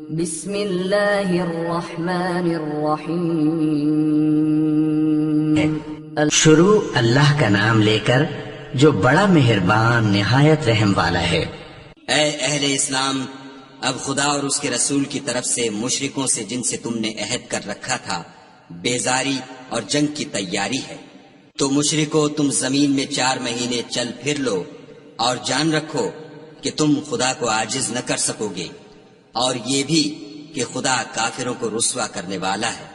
بسم اللہ الرحمن الرحیم۔ شروع اللہ کا نام لے کر جو بڑا مہربان نہایت رحم والا ہے۔ اے اہل اسلام، اب خدا اور اس کے رسول کی طرف سے مشرکوں سے جن سے تم نے عہد کر رکھا تھا بیزاری اور جنگ کی تیاری ہے۔ تو مشرکو، تم زمین میں 4 مہینے چل پھر لو اور جان رکھو کہ تم خدا کو عاجز نہ کر سکو گے، اور یہ بھی کہ خدا کافروں کو رسوا کرنے والا ہے۔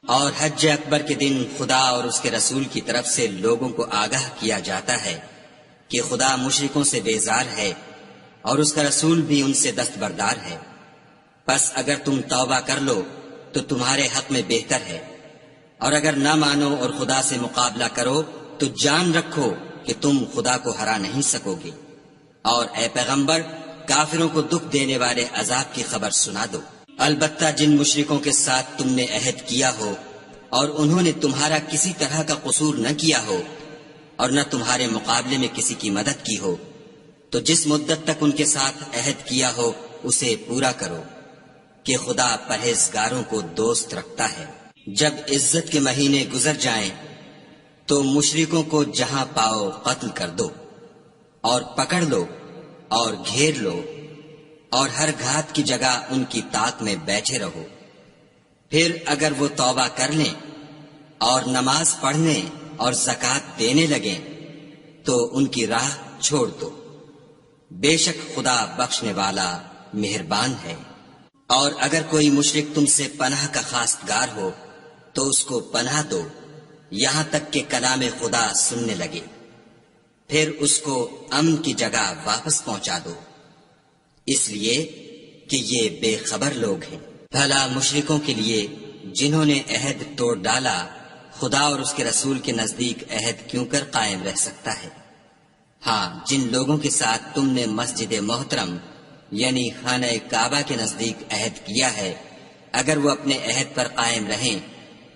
اور حج اکبر کے دن خدا اور اس کے رسول کی طرف سے لوگوں کو آگاہ کیا جاتا ہے کہ خدا مشرکوں سے بیزار ہے اور اس کا رسول بھی ان سے دستبردار ہے۔ پس اگر تم توبہ کر لو تو تمہارے حق میں بہتر ہے، اور اگر نہ مانو اور خدا سے مقابلہ کرو تو جان رکھو کہ تم خدا کو ہرا نہیں سکو گے۔ اور اے پیغمبر، کافروں کو دکھ دینے والے عذاب کی خبر سنا دو۔ البتہ جن مشرکوں کے ساتھ تم نے عہد کیا ہو اور انہوں نے تمہارا کسی طرح کا قصور نہ کیا ہو اور نہ تمہارے مقابلے میں کسی کی مدد کی ہو، تو جس مدت تک ان کے ساتھ عہد کیا ہو اسے پورا کرو، کہ خدا پرہیزگاروں کو دوست رکھتا ہے۔ جب عزت کے مہینے گزر جائیں تو مشرکوں کو جہاں پاؤ قتل کر دو اور پکڑ لو اور گھیر لو، اور ہر گھات کی جگہ ان کی طاق میں بیٹھے رہو۔ پھر اگر وہ توبہ کر لیں اور نماز پڑھنے اور زکوٰۃ دینے لگیں تو ان کی راہ چھوڑ دو، بے شک خدا بخشنے والا مہربان ہے۔ اور اگر کوئی مشرک تم سے پناہ کا خواستگار ہو تو اس کو پناہ دو یہاں تک کہ کلام خدا سننے لگے، پھر اس کو امن کی جگہ واپس پہنچا دو، اس لیے کہ یہ بے خبر لوگ ہیں۔ بھلا مشرکوں کے لیے جنہوں نے عہد توڑ ڈالا خدا اور اس کے رسول کے نزدیک عہد کیوں کر قائم رہ سکتا ہے؟ ہاں، جن لوگوں کے ساتھ تم نے مسجد محترم یعنی خانہ کعبہ کے نزدیک عہد کیا ہے، اگر وہ اپنے عہد پر قائم رہیں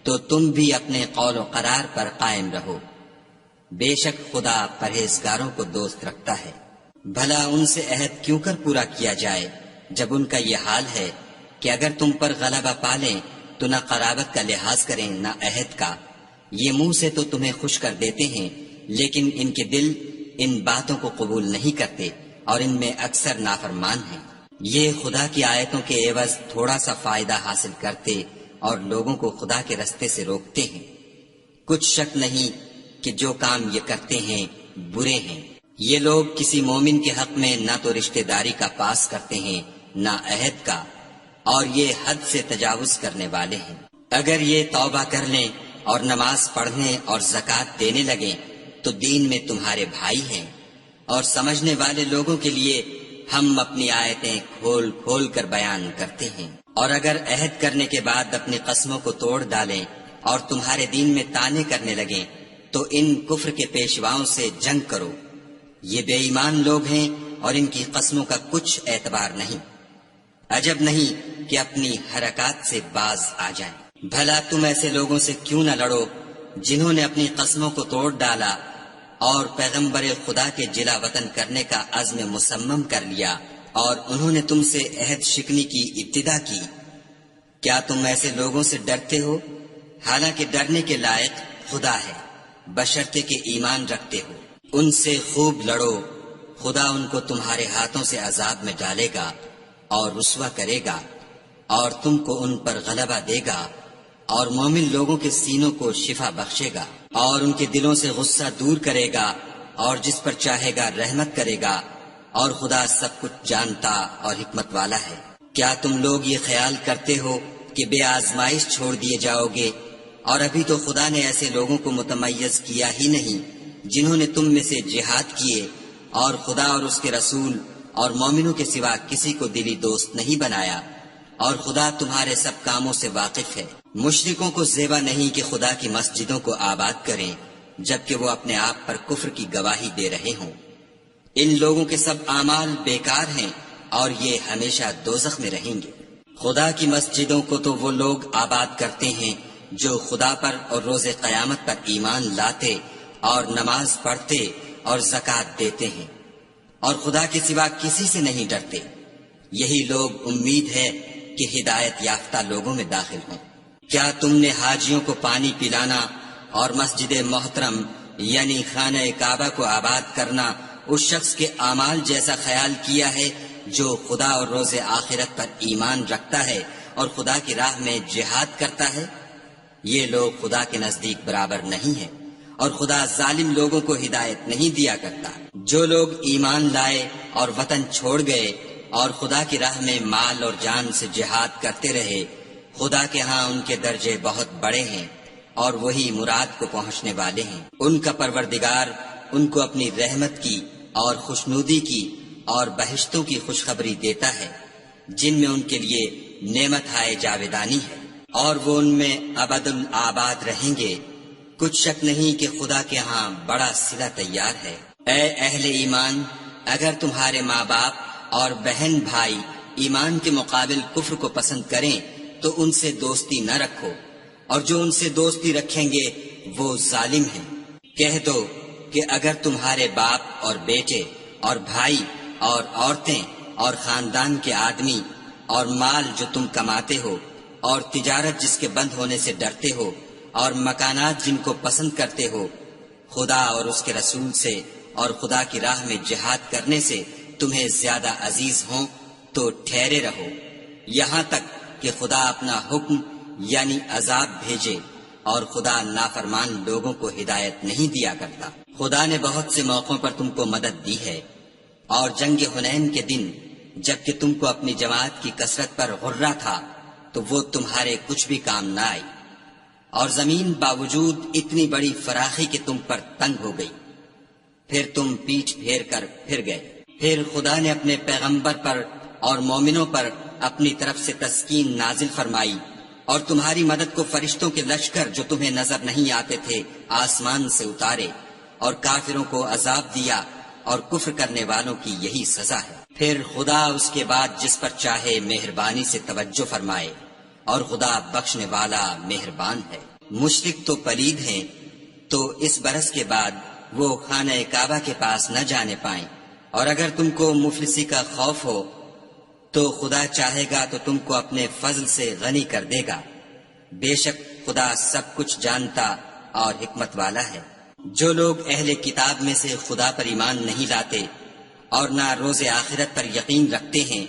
تو تم بھی اپنے قول و قرار پر قائم رہو، بے شک خدا پرہیزگاروں کو دوست رکھتا ہے۔ بھلا ان سے عہد کیوں کر پورا کیا جائے جب ان کا یہ حال ہے کہ اگر تم پر غلبہ پالیں تو نہ قرابت کا لحاظ کریں نہ عہد کا۔ یہ منہ سے تو تمہیں خوش کر دیتے ہیں لیکن ان کے دل ان باتوں کو قبول نہیں کرتے اور ان میں اکثر نافرمان ہیں۔ یہ خدا کی آیتوں کے عوض تھوڑا سا فائدہ حاصل کرتے اور لوگوں کو خدا کے رستے سے روکتے ہیں۔ کچھ شک نہیں کہ جو کام یہ کرتے ہیں برے ہیں۔ یہ لوگ کسی مومن کے حق میں نہ تو رشتہ داری کا پاس کرتے ہیں نہ عہد کا، اور یہ حد سے تجاوز کرنے والے ہیں۔ اگر یہ توبہ کر لیں اور نماز پڑھنے اور زکوٰۃ دینے لگیں تو دین میں تمہارے بھائی ہیں، اور سمجھنے والے لوگوں کے لیے ہم اپنی آیتیں کھول کھول کر بیان کرتے ہیں۔ اور اگر عہد کرنے کے بعد اپنی قسموں کو توڑ ڈالیں اور تمہارے دین میں طعنے کرنے لگیں تو ان کفر کے پیشواؤں سے جنگ کرو، یہ بے ایمان لوگ ہیں اور ان کی قسموں کا کچھ اعتبار نہیں۔ عجب نہیں کہ اپنی حرکات سے باز آ جائیں۔ بھلا تم ایسے لوگوں سے کیوں نہ لڑو جنہوں نے اپنی قسموں کو توڑ ڈالا اور پیغمبر خدا کے جلا وطن کرنے کا عزم مصمم کر لیا، اور انہوں نے تم سے عہد شکنی کی ابتدا کی۔ کیا تم ایسے لوگوں سے ڈرتے ہو؟ حالانکہ ڈرنے کے لائق خدا ہے، بشرطے کہ ایمان رکھتے ہو۔ ان سے خوب لڑو، خدا ان کو تمہارے ہاتھوں سے عذاب میں ڈالے گا اور رسوا کرے گا، اور تم کو ان پر غلبہ دے گا، اور مومن لوگوں کے سینوں کو شفا بخشے گا، اور ان کے دلوں سے غصہ دور کرے گا، اور جس پر چاہے گا رحمت کرے گا، اور خدا سب کچھ جانتا اور حکمت والا ہے۔ کیا تم لوگ یہ خیال کرتے ہو کہ بے آزمائش چھوڑ دیے جاؤ گے؟ اور ابھی تو خدا نے ایسے لوگوں کو متمیز کیا ہی نہیں جنہوں نے تم میں سے جہاد کیے اور خدا اور اس کے رسول اور مومنوں کے سوا کسی کو دلی دوست نہیں بنایا، اور خدا تمہارے سب کاموں سے واقف ہے۔ مشرکوں کو زیبا نہیں کہ خدا کی مسجدوں کو آباد کریں جبکہ وہ اپنے آپ پر کفر کی گواہی دے رہے ہوں۔ ان لوگوں کے سب اعمال بیکار ہیں اور یہ ہمیشہ دوزخ میں رہیں گے۔ خدا کی مسجدوں کو تو وہ لوگ آباد کرتے ہیں جو خدا پر اور روز قیامت پر ایمان لاتے اور نماز پڑھتے اور زکوٰۃ دیتے ہیں، اور خدا کے سوا کسی سے نہیں ڈرتے۔ یہی لوگ امید ہے کہ ہدایت یافتہ لوگوں میں داخل ہوں۔ کیا تم نے حاجیوں کو پانی پلانا اور مسجد محترم یعنی خانہ کعبہ کو آباد کرنا اس شخص کے اعمال جیسا خیال کیا ہے جو خدا اور روز آخرت پر ایمان رکھتا ہے اور خدا کی راہ میں جہاد کرتا ہے؟ یہ لوگ خدا کے نزدیک برابر نہیں ہیں، اور خدا ظالم لوگوں کو ہدایت نہیں دیا کرتا۔ جو لوگ ایمان لائے اور وطن چھوڑ گئے اور خدا کی راہ میں مال اور جان سے جہاد کرتے رہے، خدا کے ہاں ان کے درجے بہت بڑے ہیں اور وہی مراد کو پہنچنے والے ہیں۔ ان کا پروردگار ان کو اپنی رحمت کی اور خوشنودی کی اور بہشتوں کی خوشخبری دیتا ہے جن میں ان کے لیے نعمت ہائے جاویدانی ہے، اور وہ ان میں ابد الآباد رہیں گے۔ کچھ شک نہیں کہ خدا کے ہاں بڑا صلہ تیار ہے۔ اے اہل ایمان، اگر تمہارے ماں باپ اور بہن بھائی ایمان کے مقابل کفر کو پسند کریں تو ان سے دوستی نہ رکھو، اور جو ان سے دوستی رکھیں گے وہ ظالم ہیں۔ کہہ دو کہ اگر تمہارے باپ اور بیٹے اور بھائی اور عورتیں اور خاندان کے آدمی اور مال جو تم کماتے ہو اور تجارت جس کے بند ہونے سے ڈرتے ہو اور مکانات جن کو پسند کرتے ہو خدا اور اس کے رسول سے اور خدا کی راہ میں جہاد کرنے سے تمہیں زیادہ عزیز ہوں تو ٹھہرے رہو یہاں تک کہ خدا اپنا حکم یعنی عذاب بھیجے، اور خدا نافرمان لوگوں کو ہدایت نہیں دیا کرتا۔ خدا نے بہت سے موقعوں پر تم کو مدد دی ہے، اور جنگ حنین کے دن جبکہ تم کو اپنی جماعت کی کثرت پر غرہ تھا تو وہ تمہارے کچھ بھی کام نہ آئی، اور زمین باوجود اتنی بڑی فراخی کہ تم پر تنگ ہو گئی، پھر تم پیٹھ پھیر کر پھر گئے۔ پھر خدا نے اپنے پیغمبر پر اور مومنوں پر اپنی طرف سے تسکین نازل فرمائی، اور تمہاری مدد کو فرشتوں کے لشکر جو تمہیں نظر نہیں آتے تھے آسمان سے اتارے، اور کافروں کو عذاب دیا، اور کفر کرنے والوں کی یہی سزا ہے۔ پھر خدا اس کے بعد جس پر چاہے مہربانی سے توجہ فرمائے، اور خدا بخشنے والا مہربان ہے۔ مشرک تو پلید ہیں تو اس برس کے بعد وہ خانہ کعبہ کے پاس نہ جانے پائیں، اور اگر تم کو مفلسی کا خوف ہو تو خدا چاہے گا تو تم کو اپنے فضل سے غنی کر دے گا، بے شک خدا سب کچھ جانتا اور حکمت والا ہے۔ جو لوگ اہل کتاب میں سے خدا پر ایمان نہیں لاتے اور نہ روز آخرت پر یقین رکھتے ہیں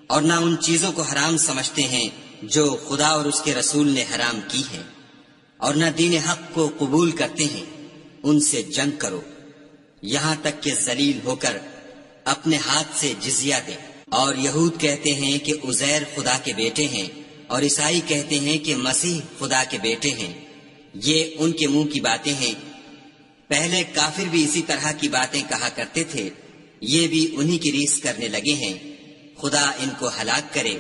اور نہ ان چیزوں کو حرام سمجھتے ہیں جو خدا اور اس کے رسول نے حرام کی ہیں، اور نہ دین حق کو قبول کرتے ہیں، ان سے جنگ کرو یہاں تک کہ ذلیل ہو کر اپنے ہاتھ سے جزیہ دے۔ اور یہود کہتے ہیں کہ عزیر خدا کے بیٹے ہیں، اور عیسائی کہتے ہیں کہ مسیح خدا کے بیٹے ہیں۔ یہ ان کے منہ کی باتیں ہیں، پہلے کافر بھی اسی طرح کی باتیں کہا کرتے تھے، یہ بھی انہی کی ریس کرنے لگے ہیں۔ خدا ان کو ہلاک کرے،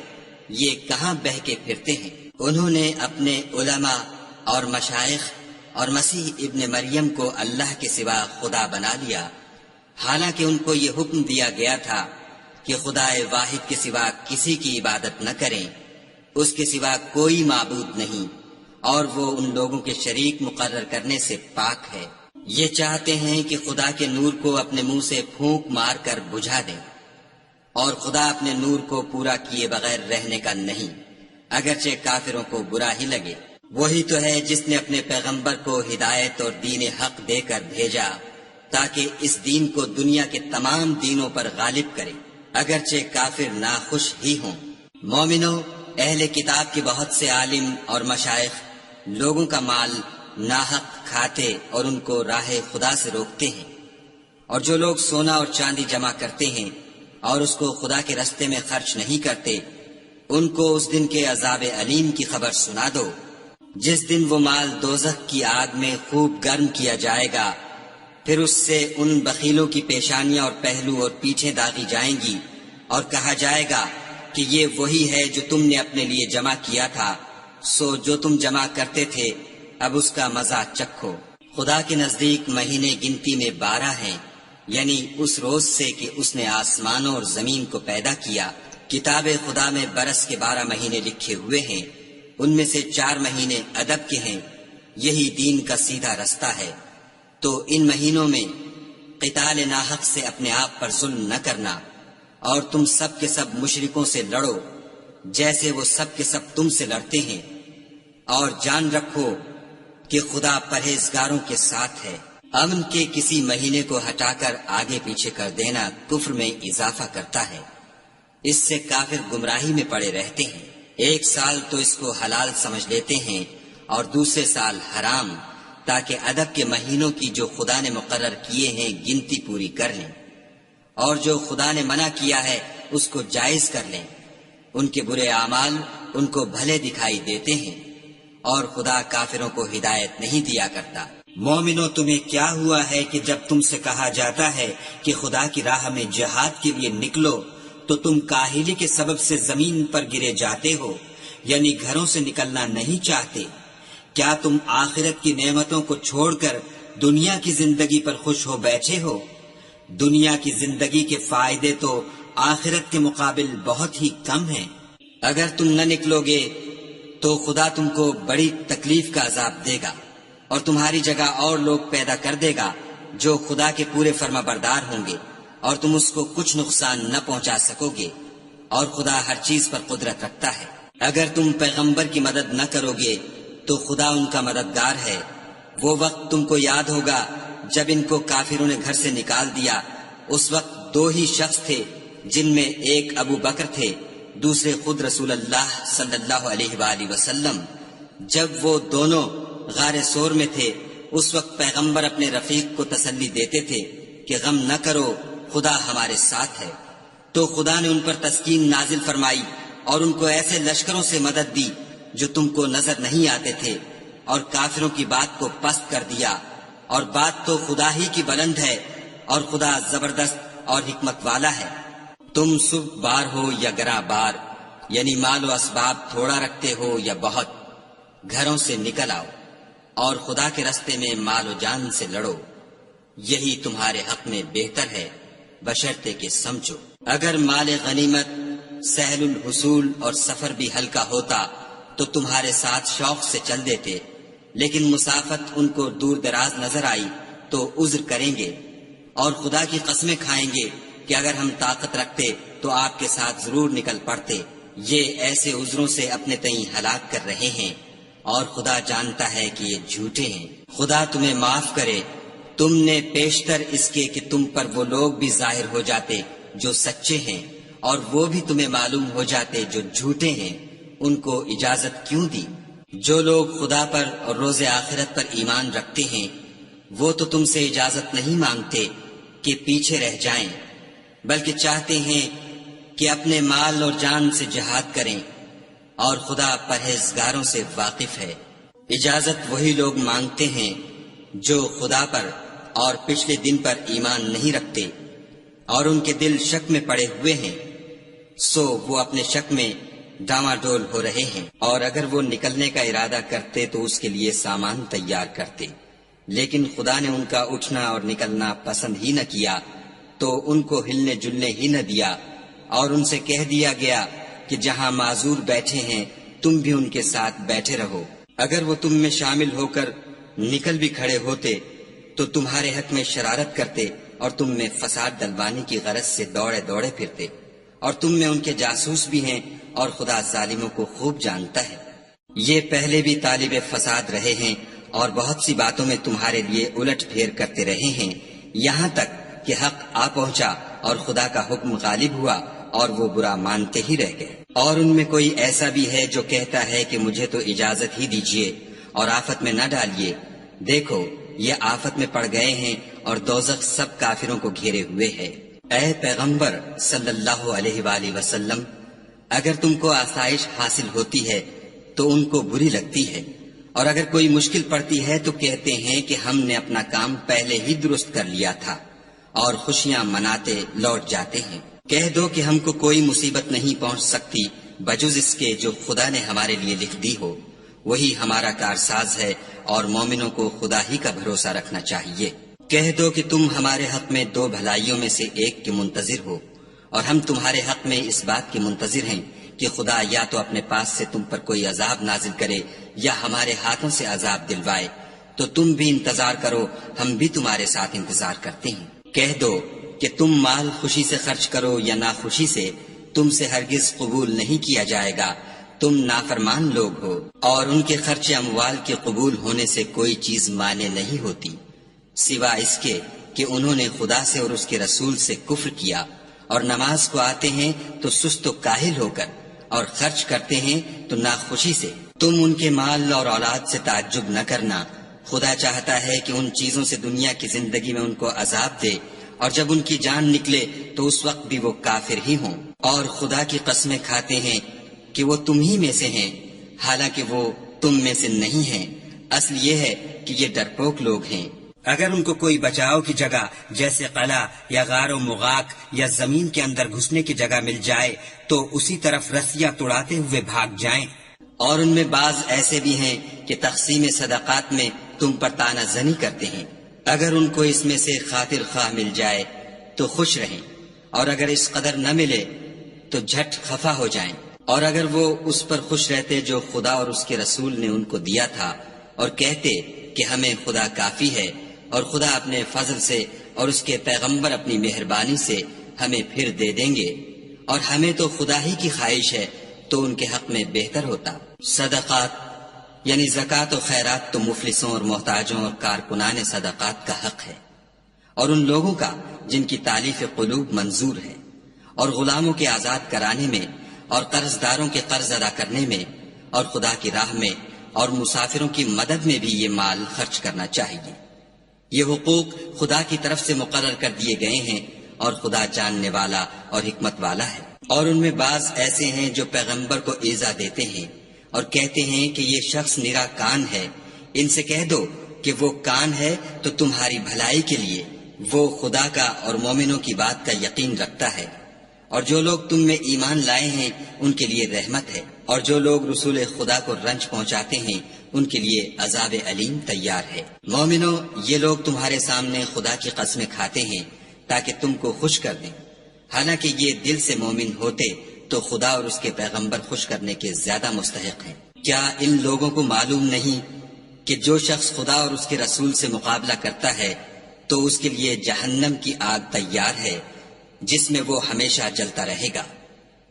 یہ کہاں بہہ کے پھرتے ہیں۔ انہوں نے اپنے علماء اور مشائخ اور مسیح ابن مریم کو اللہ کے سوا خدا بنا لیا، حالانکہ ان کو یہ حکم دیا گیا تھا کہ خدا واحد کے سوا کسی کی عبادت نہ کریں، اس کے سوا کوئی معبود نہیں، اور وہ ان لوگوں کے شریک مقرر کرنے سے پاک ہے۔ یہ چاہتے ہیں کہ خدا کے نور کو اپنے منہ سے پھونک مار کر بجھا دیں، اور خدا اپنے نور کو پورا کیے بغیر رہنے کا نہیں، اگرچہ کافروں کو برا ہی لگے۔ وہی تو ہے جس نے اپنے پیغمبر کو ہدایت اور دین حق دے کر بھیجا تاکہ اس دین کو دنیا کے تمام دینوں پر غالب کرے، اگرچہ کافر ناخوش ہی ہوں۔ مومنو، اہل کتاب کے بہت سے عالم اور مشائخ لوگوں کا مال ناحق کھاتے اور ان کو راہ خدا سے روکتے ہیں، اور جو لوگ سونا اور چاندی جمع کرتے ہیں اور اس کو خدا کے رستے میں خرچ نہیں کرتے، ان کو اس دن کے عذاب علیم کی خبر سنا دو، جس دن وہ مال دوزخ کی آگ میں خوب گرم کیا جائے گا، پھر اس سے ان بخیلوں کی پیشانیاں اور پہلو اور پیٹھیں داغی جائیں گی، اور کہا جائے گا کہ یہ وہی ہے جو تم نے اپنے لیے جمع کیا تھا، سو جو تم جمع کرتے تھے اب اس کا مزہ چکھو۔ خدا کے نزدیک مہینے گنتی میں 12 ہیں، یعنی اس روز سے کہ اس نے آسمانوں اور زمین کو پیدا کیا۔ کتاب خدا میں برس کے 12 مہینے لکھے ہوئے ہیں، ان میں سے 4 مہینے ادب کے ہیں، یہی دین کا سیدھا رستہ ہے۔ تو ان مہینوں میں قتال ناحق سے اپنے آپ پر ظلم نہ کرنا، اور تم سب کے سب مشرکوں سے لڑو جیسے وہ سب کے سب تم سے لڑتے ہیں، اور جان رکھو کہ خدا پرہیزگاروں کے ساتھ ہے۔ امن کے کسی مہینے کو ہٹا کر آگے پیچھے کر دینا کفر میں اضافہ کرتا ہے، اس سے کافر گمراہی میں پڑے رہتے ہیں۔ ایک سال تو اس کو حلال سمجھ لیتے ہیں اور دوسرے سال حرام، تاکہ ادب کے مہینوں کی جو خدا نے مقرر کیے ہیں گنتی پوری کر لیں، اور جو خدا نے منع کیا ہے اس کو جائز کر لیں۔ ان کے برے اعمال ان کو بھلے دکھائی دیتے ہیں، اور خدا کافروں کو ہدایت نہیں دیا کرتا۔ مومنو، تمہیں کیا ہوا ہے کہ جب تم سے کہا جاتا ہے کہ خدا کی راہ میں جہاد کے لیے نکلو تو تم کاہلی کے سبب سے زمین پر گرے جاتے ہو، یعنی گھروں سے نکلنا نہیں چاہتے؟ کیا تم آخرت کی نعمتوں کو چھوڑ کر دنیا کی زندگی پر خوش ہو بیٹھے ہو؟ دنیا کی زندگی کے فائدے تو آخرت کے مقابل بہت ہی کم ہیں۔ اگر تم نہ نکلو گے تو خدا تم کو بڑی تکلیف کا عذاب دے گا، اور تمہاری جگہ اور لوگ پیدا کر دے گا جو خدا کے پورے فرما بردار ہوں گے، اور تم اس کو کچھ نقصان نہ پہنچا سکو گے، اور خدا ہر چیز پر قدرت رکھتا ہے۔ اگر تم پیغمبر کی مدد نہ کرو گے تو خدا ان کا مددگار ہے۔ وہ وقت تم کو یاد ہوگا جب ان کو کافروں نے گھر سے نکال دیا، اس وقت دو ہی شخص تھے، جن میں ایک ابو بکر تھے، دوسرے خود رسول اللہ صلی اللہ علیہ وآلہ وسلم۔ جب وہ دونوں غار سور میں تھے، اس وقت پیغمبر اپنے رفیق کو تسلی دیتے تھے کہ غم نہ کرو، خدا ہمارے ساتھ ہے۔ تو خدا نے ان پر تسکین نازل فرمائی اور ان کو ایسے لشکروں سے مدد دی جو تم کو نظر نہیں آتے تھے، اور کافروں کی بات کو پست کر دیا۔ اور بات تو خدا ہی کی بلند ہے، اور خدا زبردست اور حکمت والا ہے۔ تم صبح بار ہو یا گراں بار، یعنی مال و اسباب تھوڑا رکھتے ہو یا بہت، گھروں سے نکل آؤ اور خدا کے راستے میں مال و جان سے لڑو، یہی تمہارے حق میں بہتر ہے، بشرطے کہ سمجھو۔ اگر مال غنیمت سہل الحصول اور سفر بھی ہلکا ہوتا تو تمہارے ساتھ شوق سے چل دیتے، لیکن مسافت ان کو دور دراز نظر آئی تو عذر کریں گے، اور خدا کی قسمیں کھائیں گے کہ اگر ہم طاقت رکھتے تو آپ کے ساتھ ضرور نکل پڑتے۔ یہ ایسے عذروں سے اپنے تئیں ہلاک کر رہے ہیں، اور خدا جانتا ہے کہ یہ جھوٹے ہیں۔ خدا تمہیں معاف کرے، تم نے پیشتر اس کے کہ تم پر وہ لوگ بھی ظاہر ہو جاتے جو سچے ہیں، اور وہ بھی تمہیں معلوم ہو جاتے جو جھوٹے ہیں، ان کو اجازت کیوں دی؟ جو لوگ خدا پر اور روز آخرت پر ایمان رکھتے ہیں وہ تو تم سے اجازت نہیں مانگتے کہ پیچھے رہ جائیں، بلکہ چاہتے ہیں کہ اپنے مال اور جان سے جہاد کریں، اور خدا پرہیزگاروں سے واقف ہے۔ اجازت وہی لوگ مانگتے ہیں جو خدا پر اور پچھلے دن پر ایمان نہیں رکھتے، اور ان کے دل شک میں پڑے ہوئے ہیں، سو وہ اپنے شک میں ڈاما ڈول ہو رہے ہیں۔ اور اگر وہ نکلنے کا ارادہ کرتے تو اس کے لیے سامان تیار کرتے، لیکن خدا نے ان کا اٹھنا اور نکلنا پسند ہی نہ کیا، تو ان کو ہلنے جلنے ہی نہ دیا، اور ان سے کہہ دیا گیا کہ جہاں معذور بیٹھے ہیں تم بھی ان کے ساتھ بیٹھے رہو۔ اگر وہ تم میں شامل ہو کر نکل بھی کھڑے ہوتے تو تمہارے حق میں شرارت کرتے اور تم میں فساد ڈلوانے کی غرض سے دوڑے دوڑے پھرتے، اور تم میں ان کے جاسوس بھی ہیں، اور خدا ظالموں کو خوب جانتا ہے۔ یہ پہلے بھی طالب فساد رہے ہیں اور بہت سی باتوں میں تمہارے لیے الٹ پھیر کرتے رہے ہیں، یہاں تک کہ حق آ پہنچا اور خدا کا حکم غالب ہوا اور وہ برا مانتے ہی رہ گئے۔ اور ان میں کوئی ایسا بھی ہے جو کہتا ہے کہ مجھے تو اجازت ہی دیجیے اور آفت میں نہ ڈالیے، دیکھو یہ آفت میں پڑ گئے ہیں اور دوزخ سب کافروں کو گھیرے ہوئے ہے۔ اے پیغمبر صلی اللہ علیہ وآلہ وسلم، اگر تم کو آسائش حاصل ہوتی ہے تو ان کو بری لگتی ہے، اور اگر کوئی مشکل پڑتی ہے تو کہتے ہیں کہ ہم نے اپنا کام پہلے ہی درست کر لیا تھا، اور خوشیاں مناتے لوٹ جاتے ہیں۔ کہہ دو کہ ہم کو کوئی مصیبت نہیں پہنچ سکتی بجز اس کے جو خدا نے ہمارے لیے لکھ دی ہو، وہی ہمارا کارساز ہے، اور مومنوں کو خدا ہی کا بھروسہ رکھنا چاہیے۔ کہہ دو کہ تم ہمارے حق میں دو بھلائیوں میں سے ایک کے منتظر ہو، اور ہم تمہارے حق میں اس بات کے منتظر ہیں کہ خدا یا تو اپنے پاس سے تم پر کوئی عذاب نازل کرے یا ہمارے ہاتھوں سے عذاب دلوائے، تو تم بھی انتظار کرو، ہم بھی تمہارے ساتھ انتظار کرتے ہیں۔ کہہ دو کہ تم مال خوشی سے خرچ کرو یا ناخوشی سے، تم سے ہرگز قبول نہیں کیا جائے گا، تم نافرمان لوگ ہو، اور ان کے خرچ اموال کے قبول ہونے سے کوئی چیز مانے نہیں ہوتی سوا اس کے کہ انہوں نے خدا سے اور اس کے رسول سے کفر کیا، اور نماز کو آتے ہیں تو سست و کاہل ہو کر، اور خرچ کرتے ہیں تو ناخوشی سے۔ تم ان کے مال اور اولاد سے تعجب نہ کرنا، خدا چاہتا ہے کہ ان چیزوں سے دنیا کی زندگی میں ان کو عذاب دے، اور جب ان کی جان نکلے تو اس وقت بھی وہ کافر ہی ہوں، اور خدا کی قسمیں کھاتے ہیں کہ وہ تم ہی میں سے ہیں، حالانکہ وہ تم میں سے نہیں ہیں۔ اصل یہ ہے کہ یہ ڈرپوک لوگ ہیں۔ اگر ان کو کوئی بچاؤ کی جگہ جیسے قلعہ یا غار و مغاک یا زمین کے اندر گھسنے کی جگہ مل جائے تو اسی طرف رسیاں توڑاتے ہوئے بھاگ جائیں۔ اور ان میں بعض ایسے بھی ہیں کہ تقسیم صدقات میں تم پر طعنہ زنی کرتے ہیں۔ اگر ان کو اس میں سے خاطر خواہ مل جائے تو خوش رہیں، اور اگر اس قدر نہ ملے تو جھٹ خفا ہو جائیں، اور اگر وہ اس پر خوش رہتے جو خدا اور اس کے رسول نے ان کو دیا تھا، اور کہتے کہ ہمیں خدا کافی ہے، اور خدا اپنے فضل سے اور اس کے پیغمبر اپنی مہربانی سے ہمیں پھر دے دیں گے، اور ہمیں تو خدا ہی کی خواہش ہے، تو ان کے حق میں بہتر ہوتا۔ صدقات یعنی زکوٰۃ و خیرات تو مفلسوں اور محتاجوں اور کارکنان صدقات کا حق ہے، اور ان لوگوں کا جن کی تالیف قلوب منظور ہے، اور غلاموں کے آزاد کرانے میں، اور قرض داروں کے قرض ادا کرنے میں، اور خدا کی راہ میں اور مسافروں کی مدد میں بھی یہ مال خرچ کرنا چاہیے۔ یہ حقوق خدا کی طرف سے مقرر کر دیے گئے ہیں، اور خدا جاننے والا اور حکمت والا ہے۔ اور ان میں بعض ایسے ہیں جو پیغمبر کو ایذا دیتے ہیں اور کہتے ہیں کہ یہ شخص نرا کان ہے۔ ان سے کہہ دو کہ وہ کان ہے تو تمہاری بھلائی کے لیے، وہ خدا کا اور مومنوں کی بات کا یقین رکھتا ہے، اور جو لوگ تم میں ایمان لائے ہیں ان کے لیے رحمت ہے، اور جو لوگ رسول خدا کو رنج پہنچاتے ہیں ان کے لیے عذاب علیم تیار ہے۔ مومنو، یہ لوگ تمہارے سامنے خدا کی قسمیں کھاتے ہیں تاکہ تم کو خوش کر دیں، حالانکہ یہ دل سے مومن ہوتے تو خدا اور اس کے پیغمبر خوش کرنے کے زیادہ مستحق ہیں۔ کیا ان لوگوں کو معلوم نہیں کہ جو شخص خدا اور اس کے رسول سے مقابلہ کرتا ہے تو اس کے لیے جہنم کی آگ تیار ہے جس میں وہ ہمیشہ جلتا رہے گا؟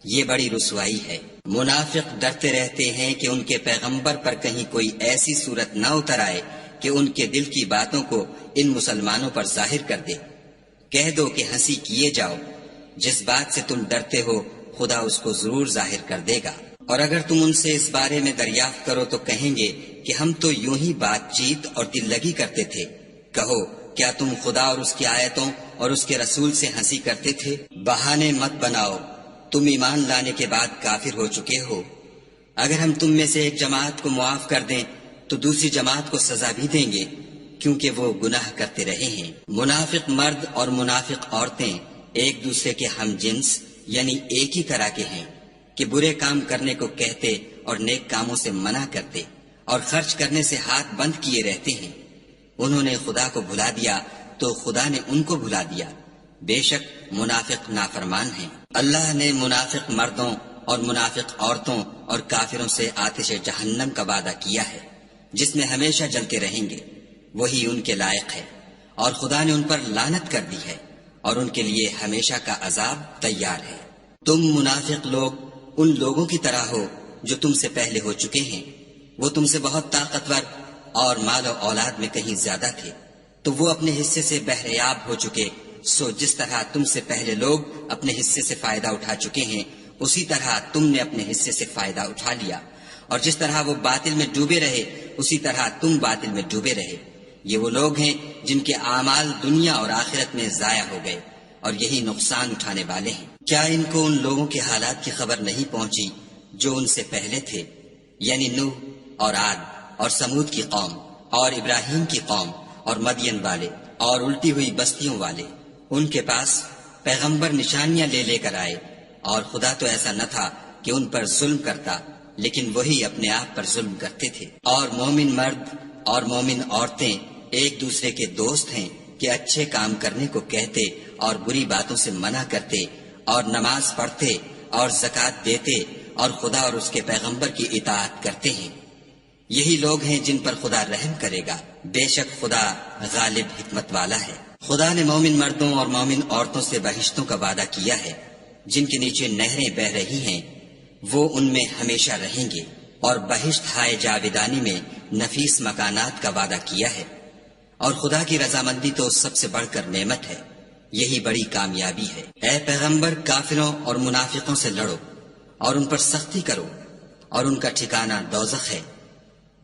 یہ بڑی رسوائی ہے۔ منافق ڈرتے رہتے ہیں کہ ان کے پیغمبر پر کہیں کوئی ایسی صورت نہ اتر آئے کہ ان کے دل کی باتوں کو ان مسلمانوں پر ظاہر کر دے۔ کہہ دو کہ ہنسی کیے جاؤ، جس بات سے تم ڈرتے ہو خدا اس کو ضرور ظاہر کر دے گا۔ اور اگر تم ان سے اس بارے میں دریافت کرو تو کہیں گے کہ ہم تو یوں ہی بات چیت اور دل لگی کرتے تھے۔ کہو، کیا تم خدا اور اس کی آیتوں اور اس کے رسول سے ہنسی کرتے تھے؟ بہانے مت بناؤ، تم ایمان لانے کے بعد کافر ہو چکے ہو۔ اگر ہم تم میں سے ایک جماعت کو معاف کر دیں تو دوسری جماعت کو سزا بھی دیں گے، کیونکہ وہ گناہ کرتے رہے ہیں۔ منافق مرد اور منافق عورتیں ایک دوسرے کے ہم جنس یعنی ایک ہی طرح کے ہیں کہ برے کام کرنے کو کہتے اور نیک کاموں سے منع کرتے، اور خرچ کرنے سے ہاتھ بند کیے رہتے ہیں۔ انہوں نے خدا کو بھلا دیا تو خدا نے ان کو بھلا دیا، بے شک منافق نافرمان ہیں۔ اللہ نے منافق مردوں اور منافق عورتوں اور کافروں سے آتش جہنم کا وعدہ کیا ہے جس میں ہمیشہ جلتے رہیں گے، وہی ان کے لائق ہے، اور خدا نے ان پر لعنت کر دی ہے اور ان کے لیے ہمیشہ کا عذاب تیار ہے۔ تم منافق لوگ ان لوگوں کی طرح ہو جو تم سے پہلے ہو چکے ہیں، وہ تم سے بہت طاقتور اور مال و اولاد میں کہیں زیادہ تھے، تو وہ اپنے حصے سے بہریاب ہو چکے۔ سو جس طرح تم سے پہلے لوگ اپنے حصے سے فائدہ اٹھا چکے ہیں، اسی طرح تم نے اپنے حصے سے فائدہ اٹھا لیا، اور جس طرح وہ باطل میں ڈوبے رہے اسی طرح تم باطل میں ڈوبے رہے۔ یہ وہ لوگ ہیں جن کے اعمال دنیا اور آخرت میں ضائع ہو گئے، اور یہی نقصان اٹھانے والے ہیں۔ کیا ان کو ان لوگوں کے حالات کی خبر نہیں پہنچی جو ان سے پہلے تھے، یعنی نوح اور عاد اور سمود کی قوم اور ابراہیم کی قوم اور مدین والے اور الٹی ہوئی بستیوں والے؟ ان کے پاس پیغمبر نشانیاں لے لے کر آئے، اور خدا تو ایسا نہ تھا کہ ان پر ظلم کرتا، لیکن وہی اپنے آپ پر ظلم کرتے تھے۔ اور مومن مرد اور مومن عورتیں ایک دوسرے کے دوست ہیں کہ اچھے کام کرنے کو کہتے اور بری باتوں سے منع کرتے، اور نماز پڑھتے اور زکوٰۃ دیتے اور خدا اور اس کے پیغمبر کی اطاعت کرتے ہیں۔ یہی لوگ ہیں جن پر خدا رحم کرے گا، بے شک خدا غالب حکمت والا ہے۔ خدا نے مومن مردوں اور مومن عورتوں سے بہشتوں کا وعدہ کیا ہے، جن کے نیچے نہریں بہ رہی ہیں، وہ ان میں ہمیشہ رہیں گے، اور بہشت ہائے جاویدانی میں نفیس مکانات کا وعدہ کیا ہے۔ اور خدا کی رضامندی تو سب سے بڑھ کر نعمت ہے، یہی بڑی کامیابی ہے۔ اے پیغمبر، کافروں اور منافقوں سے لڑو اور ان پر سختی کرو، اور ان کا ٹھکانہ دوزخ ہے،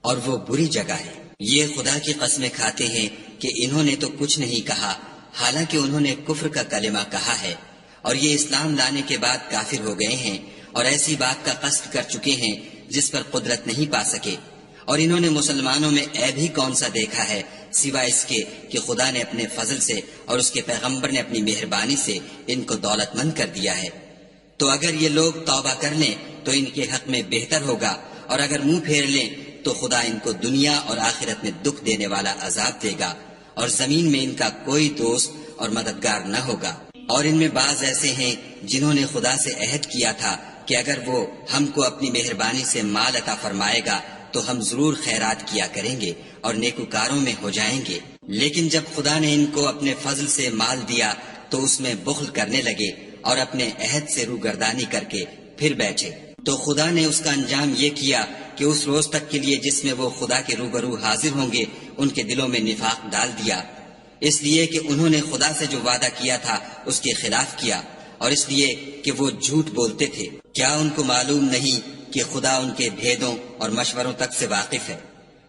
اور وہ بری جگہ ہے۔ یہ خدا کی قسمیں کھاتے ہیں کہ انہوں نے تو کچھ نہیں کہا، حالانکہ انہوں نے کفر کا کلمہ کہا ہے، اور یہ اسلام لانے کے بعد کافر ہو گئے ہیں، اور ایسی بات کا قصد کر چکے ہیں جس پر قدرت نہیں پا سکے۔ اور انہوں نے مسلمانوں میں عیب ہی کون سا دیکھا ہے سوائے اس کے کہ خدا نے اپنے فضل سے اور اس کے پیغمبر نے اپنی مہربانی سے ان کو دولت مند کر دیا ہے۔ تو اگر یہ لوگ توبہ کر لیں تو ان کے حق میں بہتر ہوگا، اور اگر منہ پھیر لیں تو خدا ان کو دنیا اور آخرت میں دکھ دینے والا عذاب دے گا، اور زمین میں ان کا کوئی دوست اور مددگار نہ ہوگا۔ اور ان میں بعض ایسے ہیں جنہوں نے خدا سے عہد کیا تھا کہ اگر وہ ہم کو اپنی مہربانی سے مال عطا فرمائے گا تو ہم ضرور خیرات کیا کریں گے اور نیکوکاروں میں ہو جائیں گے، لیکن جب خدا نے ان کو اپنے فضل سے مال دیا تو اس میں بخل کرنے لگے اور اپنے عہد سے روگردانی کر کے پھر بیٹھے۔ تو خدا نے اس کا انجام یہ کیا کہ اس روز تک کے لیے جس میں وہ خدا کے روبرو حاضر ہوں گے ان کے دلوں میں نفاق ڈال دیا، اس لیے کہ انہوں نے خدا سے جو وعدہ کیا تھا اس کے خلاف کیا، اور اس لیے کہ وہ جھوٹ بولتے تھے۔ کیا ان کو معلوم نہیں کہ خدا ان کے بھیدوں اور مشوروں تک سے واقف ہے،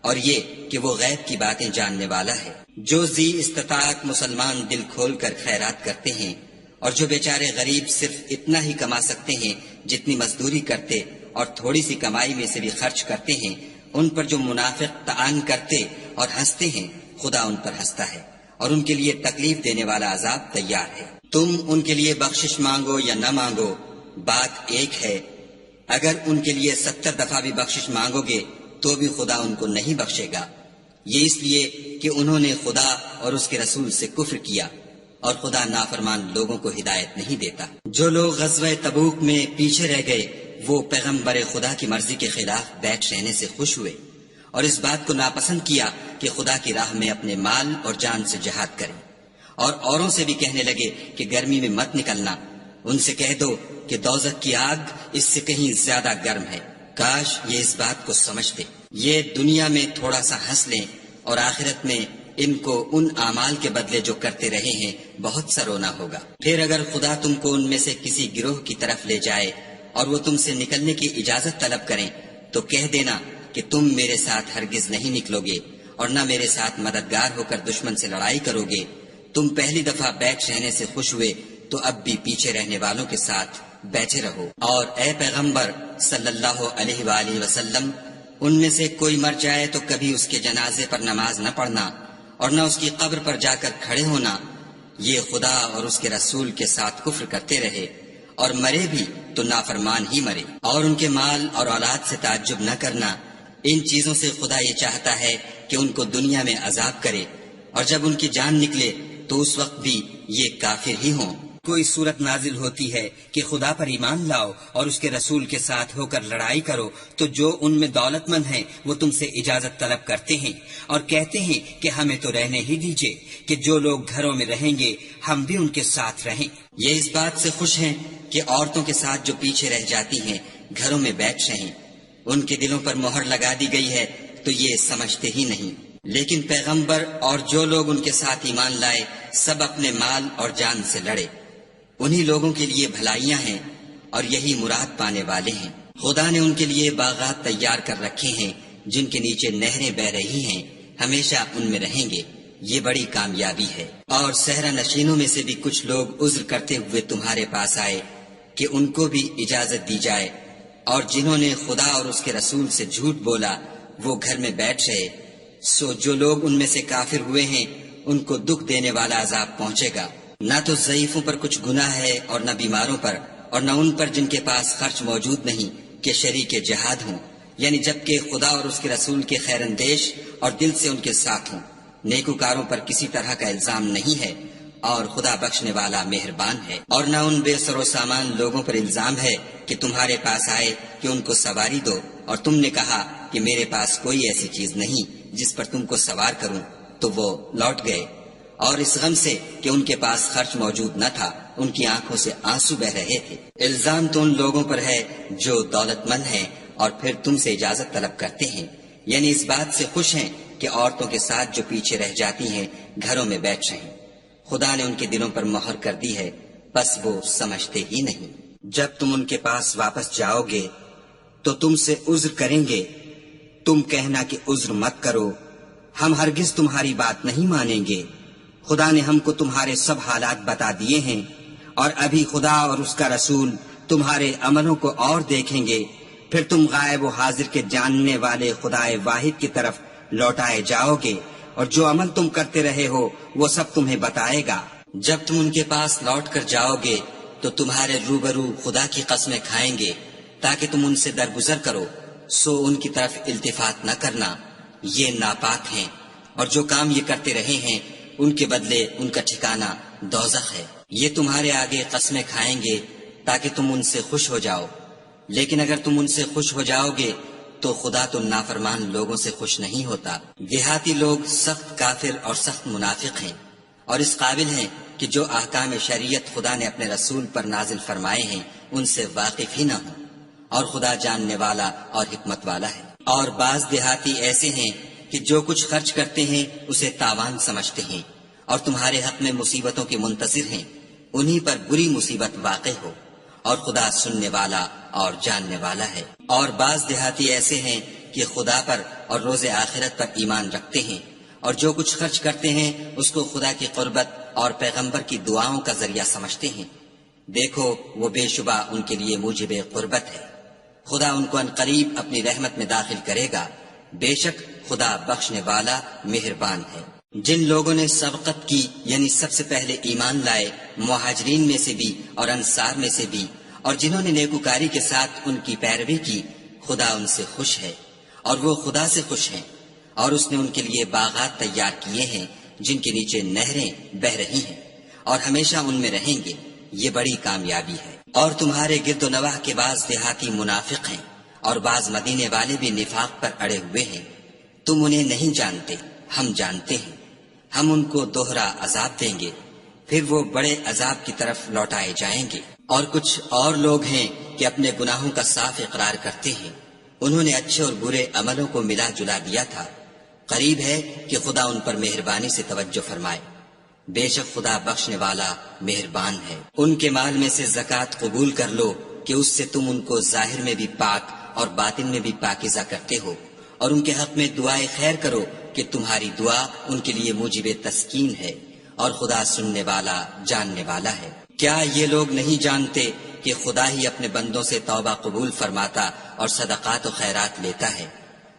اور یہ کہ وہ غیب کی باتیں جاننے والا ہے۔ جو ذی استطاعت مسلمان دل کھول کر خیرات کرتے ہیں، اور جو بیچارے غریب صرف اتنا ہی کما سکتے ہیں جتنی مزدوری کرتے اور تھوڑی سی کمائی میں سے بھی خرچ کرتے ہیں، ان پر جو منافق طعن کرتے اور ہنستے ہیں، خدا ان پر ہنستا ہے اور ان کے لیے تکلیف دینے والا عذاب تیار ہے۔ تم ان کے لیے بخشش مانگو یا نہ مانگو، بات ایک ہے۔ اگر ان کے لیے 70 دفعہ بھی بخشش مانگو گے تو بھی خدا ان کو نہیں بخشے گا، یہ اس لیے کہ انہوں نے خدا اور اس کے رسول سے کفر کیا، اور خدا نافرمان لوگوں کو ہدایت نہیں دیتا۔ جو لوگ غزوہ تبوک میں پیچھے رہ گئے وہ پیغمبر خدا کی مرضی کے خلاف بیٹھ رہنے سے خوش ہوئے، اور اس بات کو ناپسند کیا کہ خدا کی راہ میں اپنے مال اور جان سے جہاد کریں، اور اوروں سے بھی کہنے لگے کہ گرمی میں مت نکلنا۔ ان سے کہہ دو کہ دوزخ کی آگ اس سے کہیں زیادہ گرم ہے، کاش یہ اس بات کو سمجھتے۔ یہ دنیا میں تھوڑا سا ہنس لیں اور آخرت میں ان کو ان اعمال کے بدلے جو کرتے رہے ہیں بہت سا رونا ہوگا۔ پھر اگر خدا تم کو ان میں سے کسی گروہ کی طرف لے جائے اور وہ تم سے نکلنے کی اجازت طلب کریں تو کہہ دینا کہ تم میرے ساتھ ہرگز نہیں نکلو گے اور نہ میرے ساتھ مددگار ہو کر دشمن سے لڑائی کرو گے۔ تم پہلی دفعہ بیٹھ رہنے سے خوش ہوئے تو اب بھی پیچھے رہنے والوں کے ساتھ بیٹھے رہو۔ اور اے پیغمبر صلی اللہ علیہ وآلہ وسلم، ان میں سے کوئی مر جائے تو کبھی اس کے جنازے پر نماز نہ پڑھنا اور نہ اس کی قبر پر جا کر کھڑے ہونا۔ یہ خدا اور اس کے رسول کے ساتھ کفر کرتے رہے اور مرے بھی تو نافرمان ہی مرے۔ اور ان کے مال اور اولاد سے تعجب نہ کرنا، ان چیزوں سے خدا یہ چاہتا ہے کہ ان کو دنیا میں عذاب کرے، اور جب ان کی جان نکلے تو اس وقت بھی یہ کافر ہی ہوں۔ کوئی صورت نازل ہوتی ہے کہ خدا پر ایمان لاؤ اور اس کے رسول کے ساتھ ہو کر لڑائی کرو تو جو ان میں دولت مند ہیں وہ تم سے اجازت طلب کرتے ہیں اور کہتے ہیں کہ ہمیں تو رہنے ہی دیجئے کہ جو لوگ گھروں میں رہیں گے ہم بھی ان کے ساتھ رہیں۔ یہ اس بات سے خوش ہیں کہ عورتوں کے ساتھ جو پیچھے رہ جاتی ہیں گھروں میں بیٹھ رہیں، ان کے دلوں پر مہر لگا دی گئی ہے تو یہ سمجھتے ہی نہیں۔ لیکن پیغمبر اور جو لوگ ان کے ساتھ ایمان لائے سب اپنے مال اور جان سے لڑے، انہی لوگوں کے لیے بھلائیاں ہیں اور یہی مراد پانے والے ہیں۔ خدا نے ان کے لیے باغات تیار کر رکھے ہیں جن کے نیچے نہریں بہ رہی ہیں، ہمیشہ ان میں رہیں گے، یہ بڑی کامیابی ہے۔ اور صحرا نشینوں میں سے بھی کچھ لوگ عذر کرتے ہوئے تمہارے پاس آئے کہ ان کو بھی اجازت دی جائے، اور جنہوں نے خدا اور اس کے رسول سے جھوٹ بولا وہ گھر میں بیٹھ رہے، سو جو لوگ ان میں سے کافر ہوئے ہیں ان کو دکھ دینے والا عذاب پہنچے گا۔ نہ تو ضعیفوں پر کچھ گناہ ہے اور نہ بیماروں پر، اور نہ ان پر جن کے پاس خرچ موجود نہیں کہ شریک جہاد ہوں، یعنی جبکہ خدا اور اس کے رسول کے خیر اندیش اور دل سے ان کے ساتھ ہوں۔ نیکوکاروں پر کسی طرح کا الزام نہیں ہے اور خدا بخشنے والا مہربان ہے۔ اور نہ ان بے سر و سامان لوگوں پر الزام ہے کہ تمہارے پاس آئے کہ ان کو سواری دو اور تم نے کہا کہ میرے پاس کوئی ایسی چیز نہیں جس پر تم کو سوار کروں، تو وہ لوٹ گئے، اور اس غم سے کہ ان کے پاس خرچ موجود نہ تھا ان کی آنکھوں سے آنسو بہ رہے تھے۔ الزام تو ان لوگوں پر ہے جو دولت مند ہیں اور پھر تم سے اجازت طلب کرتے ہیں، یعنی اس بات سے خوش ہیں کہ عورتوں کے ساتھ جو پیچھے رہ جاتی ہیں گھروں میں بیٹھ رہیں۔ خدا نے ان کے دلوں پر مہر کر دی ہے، بس وہ سمجھتے ہی نہیں۔ جب تم ان کے پاس واپس جاؤ گے تو تم سے عذر کریں گے، تم کہنا کہ عذر مت کرو، ہم ہرگز تمہاری بات نہیں مانیں گے۔ خدا نے ہم کو تمہارے سب حالات بتا دیے ہیں، اور ابھی خدا اور اس کا رسول تمہارے عملوں کو اور دیکھیں گے، پھر تم غائب و حاضر کے جاننے والے خدا واحد کی طرف لوٹائے جاؤ گے، اور جو عمل تم کرتے رہے ہو وہ سب تمہیں بتائے گا۔ جب تم ان کے پاس لوٹ کر جاؤ گے تو تمہارے روبرو خدا کی قسمیں کھائیں گے تاکہ تم ان سے درگزر کرو، سو ان کی طرف التفات نہ کرنا، یہ ناپاک ہیں، اور جو کام یہ کرتے رہے ہیں ان کے بدلے ان کا ٹھکانہ دوزخ ہے۔ یہ تمہارے آگے قسمیں کھائیں گے تاکہ تم ان سے خوش ہو جاؤ، لیکن اگر تم ان سے خوش ہو جاؤ گے تو خدا تو نافرمان لوگوں سے خوش نہیں ہوتا۔ دیہاتی لوگ سخت کافر اور سخت منافق ہیں، اور اس قابل ہیں کہ جو احکام شریعت خدا نے اپنے رسول پر نازل فرمائے ہیں ان سے واقف ہی نہ ہوں، اور خدا جاننے والا اور حکمت والا ہے۔ اور بعض دیہاتی ایسے ہیں کہ جو کچھ خرچ کرتے ہیں اسے تاوان سمجھتے ہیں، اور تمہارے حق میں مصیبتوں کے منتظر ہیں، انہی پر بری مصیبت واقع ہو، اور خدا سننے والا اور جاننے والا ہے۔ اور بعض دیہاتی ایسے ہیں کہ خدا پر اور روز آخرت پر ایمان رکھتے ہیں، اور جو کچھ خرچ کرتے ہیں اس کو خدا کی قربت اور پیغمبر کی دعاؤں کا ذریعہ سمجھتے ہیں، دیکھو وہ بے شبہ ان کے لیے موجب قربت ہے۔ خدا ان کو عنقریب اپنی رحمت میں داخل کرے گا، بے شک خدا بخشنے والا مہربان ہے۔ جن لوگوں نے سبقت کی یعنی سب سے پہلے ایمان لائے، مہاجرین میں سے بھی اور انصار میں سے بھی، اور جنہوں نے نیکوکاری کے ساتھ ان کی پیروی کی، خدا ان سے خوش ہے اور وہ خدا سے خوش ہیں، اور اس نے ان کے لیے باغات تیار کیے ہیں جن کے نیچے نہریں بہ رہی ہیں، اور ہمیشہ ان میں رہیں گے، یہ بڑی کامیابی ہے۔ اور تمہارے گرد و نواح کے بعض دیہاتی منافق ہیں اور بعض مدینے والے بھی نفاق پر اڑے ہوئے ہیں، تم انہیں نہیں جانتے، ہم جانتے ہیں، ہم ان کو دوہرا عذاب دیں گے، پھر وہ بڑے عذاب کی طرف لوٹائے جائیں گے۔ اور کچھ اور لوگ ہیں کہ اپنے گناہوں کا صاف اقرار کرتے ہیں، انہوں نے اچھے اور برے عملوں کو ملا جلا دیا تھا، قریب ہے کہ خدا ان پر مہربانی سے توجہ فرمائے، بے شک خدا بخشنے والا مہربان ہے۔ ان کے مال میں سے زکوٰۃ قبول کر لو کہ اس سے تم ان کو ظاہر میں بھی پاک اور باطن میں بھی پاکیزہ کرتے ہو، اور ان کے حق میں دعائے خیر کرو کہ تمہاری دعا ان کے لیے موجب تسکین ہے، اور خدا سننے والا جاننے والا ہے۔ کیا یہ لوگ نہیں جانتے کہ خدا ہی اپنے بندوں سے توبہ قبول فرماتا اور صدقات و خیرات لیتا ہے،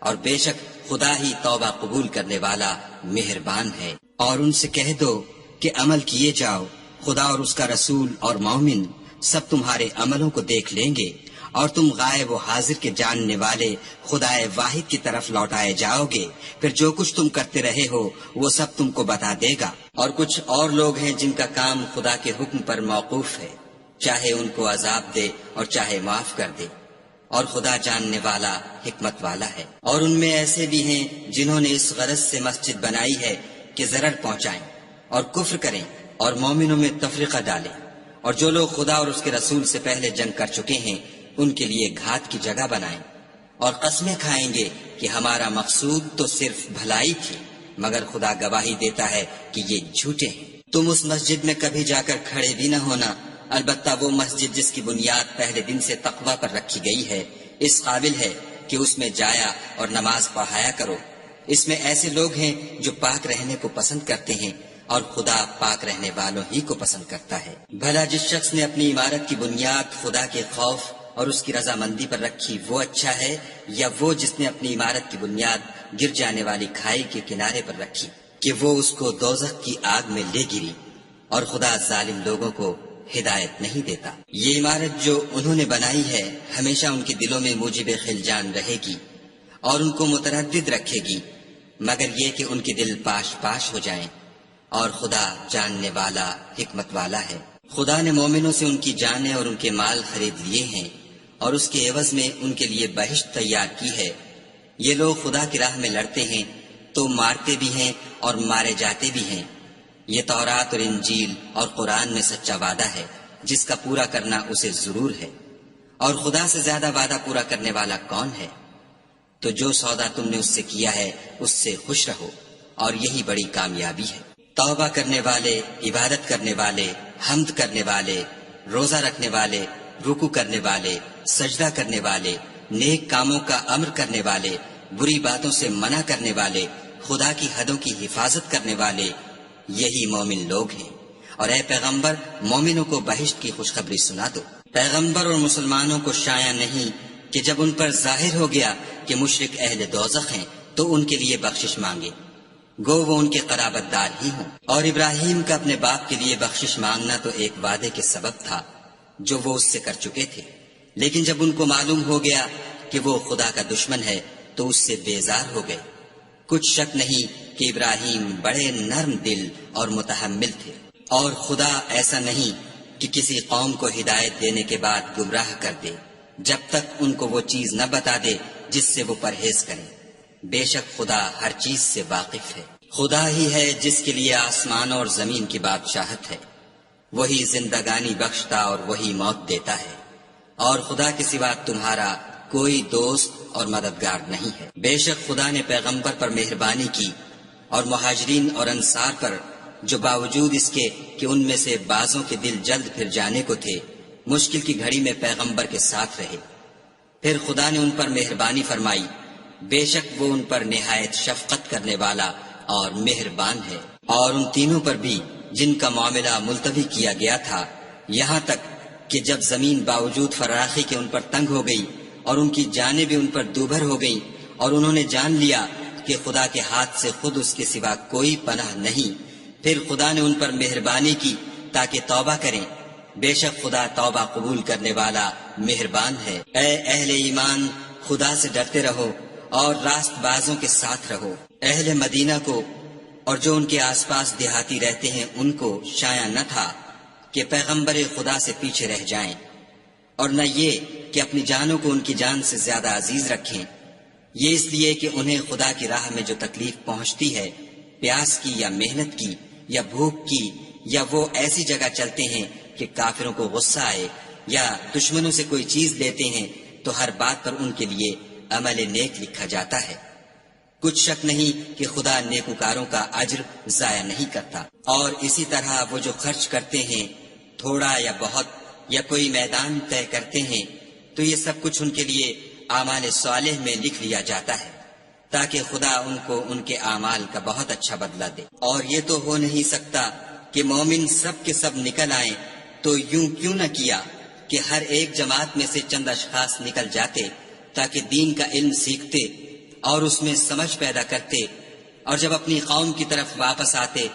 اور بے شک خدا ہی توبہ قبول کرنے والا مہربان ہے۔ اور ان سے کہہ دو کہ عمل کیے جاؤ، خدا اور اس کا رسول اور مومن سب تمہارے عملوں کو دیکھ لیں گے، اور تم غائب و حاضر کے جاننے والے خدا واحد کی طرف لوٹائے جاؤ گے، پھر جو کچھ تم کرتے رہے ہو وہ سب تم کو بتا دے گا۔ اور کچھ اور لوگ ہیں جن کا کام خدا کے حکم پر موقوف ہے، چاہے ان کو عذاب دے اور چاہے معاف کر دے، اور خدا جاننے والا حکمت والا ہے۔ اور ان میں ایسے بھی ہیں جنہوں نے اس غرض سے مسجد بنائی ہے کہ ضرر پہنچائیں اور کفر کریں اور مومنوں میں تفرقہ ڈالیں، اور جو لوگ خدا اور اس کے رسول سے پہلے جنگ کر چکے ہیں ان کے لیے گھات کی جگہ بنائیں، اور قسمیں کھائیں گے کہ ہمارا مقصود تو صرف بھلائی تھی، مگر خدا گواہی دیتا ہے کہ یہ جھوٹے ہیں۔ تم اس مسجد میں کبھی جا کر کھڑے بھی نہ ہونا، البتہ وہ مسجد جس کی بنیاد پہلے دن سے تقوی پر رکھی گئی ہے اس قابل ہے کہ اس میں جایا اور نماز پڑھایا کرو۔ اس میں ایسے لوگ ہیں جو پاک رہنے کو پسند کرتے ہیں، اور خدا پاک رہنے والوں ہی کو پسند کرتا ہے۔ بھلا جس شخص نے اپنی عمارت کی بنیاد خدا کے خوف اور اس کی رضامندی پر رکھی وہ اچھا ہے، یا وہ جس نے اپنی عمارت کی بنیاد گر جانے والی کھائی کے کنارے پر رکھی کہ وہ اس کو دوزخ کی آگ میں لے گری، اور خدا ظالم لوگوں کو ہدایت نہیں دیتا۔ یہ عمارت جو انہوں نے بنائی ہے ہمیشہ ان کے دلوں میں موجب خلجان رہے گی اور ان کو متردد رکھے گی، مگر یہ کہ ان کے دل پاش پاش ہو جائیں، اور خدا جاننے والا حکمت والا ہے۔ خدا نے مومنوں سے ان کی جانیں اور ان کے مال خرید لیے ہیں، اور اس کے عوض میں ان کے لیے بہشت تیار کی ہے۔ یہ لوگ خدا کی راہ میں لڑتے ہیں تو مارتے بھی ہیں اور مارے جاتے بھی ہیں، یہ تورات اور انجیل اور قرآن میں سچا وعدہ ہے جس کا پورا کرنا اسے ضرور ہے، اور خدا سے زیادہ وعدہ پورا کرنے والا کون ہے؟ تو جو سودا تم نے اس سے کیا ہے اس سے خوش رہو، اور یہی بڑی کامیابی ہے۔ توبہ کرنے والے، عبادت کرنے والے، حمد کرنے والے، روزہ رکھنے والے، رکوع کرنے والے، سجدہ کرنے والے، نیک کاموں کا امر کرنے والے، بری باتوں سے منع کرنے والے، خدا کی حدوں کی حفاظت کرنے والے، یہی مومن لوگ ہیں۔ اور اے پیغمبر، مومنوں کو بہشت کی خوشخبری سنا دو۔ پیغمبر اور مسلمانوں کو شایع نہیں کہ جب ان پر ظاہر ہو گیا کہ مشرک اہل دوزخ ہیں تو ان کے لیے بخشش مانگے، گو وہ ان کے قرابت دار ہی ہوں۔ اور ابراہیم کا اپنے باپ کے لیے بخشش مانگنا تو ایک وعدے کے سبب تھا جو وہ اس سے کر چکے تھے، لیکن جب ان کو معلوم ہو گیا کہ وہ خدا کا دشمن ہے تو اس سے بیزار ہو گئے۔ کچھ شک نہیں کہ ابراہیم بڑے نرم دل اور متحمل تھے، اور خدا ایسا نہیں کہ کسی قوم کو ہدایت دینے کے بعد گمراہ کر دے جب تک ان کو وہ چیز نہ بتا دے جس سے وہ پرہیز کریں۔ بے شک خدا ہر چیز سے واقف ہے۔ خدا ہی ہے جس کے لیے آسمان اور زمین کی بادشاہت ہے، وہی زندگانی بخشتا اور وہی موت دیتا ہے، اور خدا کے سوا تمہارا کوئی دوست اور مددگار نہیں ہے۔ بے شک خدا نے پیغمبر پر مہربانی کی اور مہاجرین اور انصار پر، جو باوجود اس کے کہ ان میں سے بعضوں کے دل جلد پھر جانے کو تھے، مشکل کی گھڑی میں پیغمبر کے ساتھ رہے۔ پھر خدا نے ان پر مہربانی فرمائی، بے شک وہ ان پر نہایت شفقت کرنے والا اور مہربان ہے۔ اور ان تینوں پر بھی جن کا معاملہ ملتوی کیا گیا تھا، یہاں تک کہ جب زمین باوجود فراخی کے ان پر تنگ ہو گئی اور ان کی جانیں بھی ان پر دوبھر ہو گئیں، اور انہوں نے جان لیا کہ خدا کے ہاتھ سے خود اس کے سوا کوئی پناہ نہیں، پھر خدا نے ان پر مہربانی کی تاکہ توبہ کریں۔ بے شک خدا توبہ قبول کرنے والا مہربان ہے۔ اے اہل ایمان، خدا سے ڈرتے رہو اور راست بازوں کے ساتھ رہو۔ اہل مدینہ کو اور جو ان کے آس پاس دیہاتی رہتے ہیں ان کو شایع نہ تھا کہ پیغمبر خدا سے پیچھے رہ جائیں، اور نہ یہ کہ اپنی جانوں کو ان کی جان سے زیادہ عزیز رکھیں، یہ اس لیے کہ انہیں خدا کی راہ میں جو تکلیف پہنچتی ہے، پیاس کی یا محنت کی یا بھوک کی، یا وہ ایسی جگہ چلتے ہیں کہ کافروں کو غصہ آئے یا دشمنوں سے کوئی چیز لیتے ہیں، تو ہر بات پر ان کے لیے عمل نیک لکھا جاتا ہے۔ کچھ شک نہیں کہ خدا نیکوکاروں کا اجر ضائع نہیں کرتا۔ اور اسی طرح وہ جو خرچ کرتے ہیں، تھوڑا یا بہت، یا کوئی میدان طے کرتے ہیں، تو یہ سب کچھ ان کے لیے اعمال صالح میں لکھ لیا جاتا ہے، تاکہ خدا ان کو ان کے اعمال کا بہت اچھا بدلہ دے۔ اور یہ تو ہو نہیں سکتا کہ مومن سب کے سب نکل آئیں، تو یوں کیوں نہ کیا کہ ہر ایک جماعت میں سے چند اشخاص نکل جاتے تاکہ دین کا علم سیکھتے اور اس میں سمجھ پیدا کرتے، اور جب اپنی قوم کی طرف واپس آتے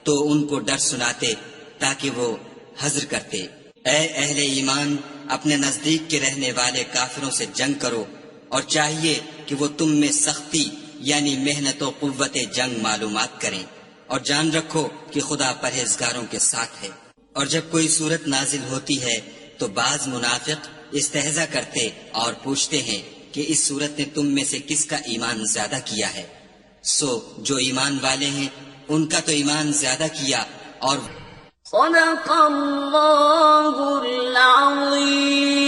تو ان کو ڈر سناتے تاکہ وہ حذر کرتے۔ اے اہل ایمان، اپنے نزدیک کے رہنے والے کافروں سے جنگ کرو، اور چاہیے کہ وہ تم میں سختی یعنی محنت و قوت جنگ معلومات کریں، اور جان رکھو کہ خدا پرہیزگاروں کے ساتھ ہے۔ اور جب کوئی صورت نازل ہوتی ہے تو بعض منافق استہزا کرتے اور پوچھتے ہیں کہ اس صورت نے تم میں سے کس کا ایمان زیادہ کیا ہے؟ سو جو ایمان والے ہیں ان کا تو ایمان زیادہ کیا، اور صدق اللہ العظیم۔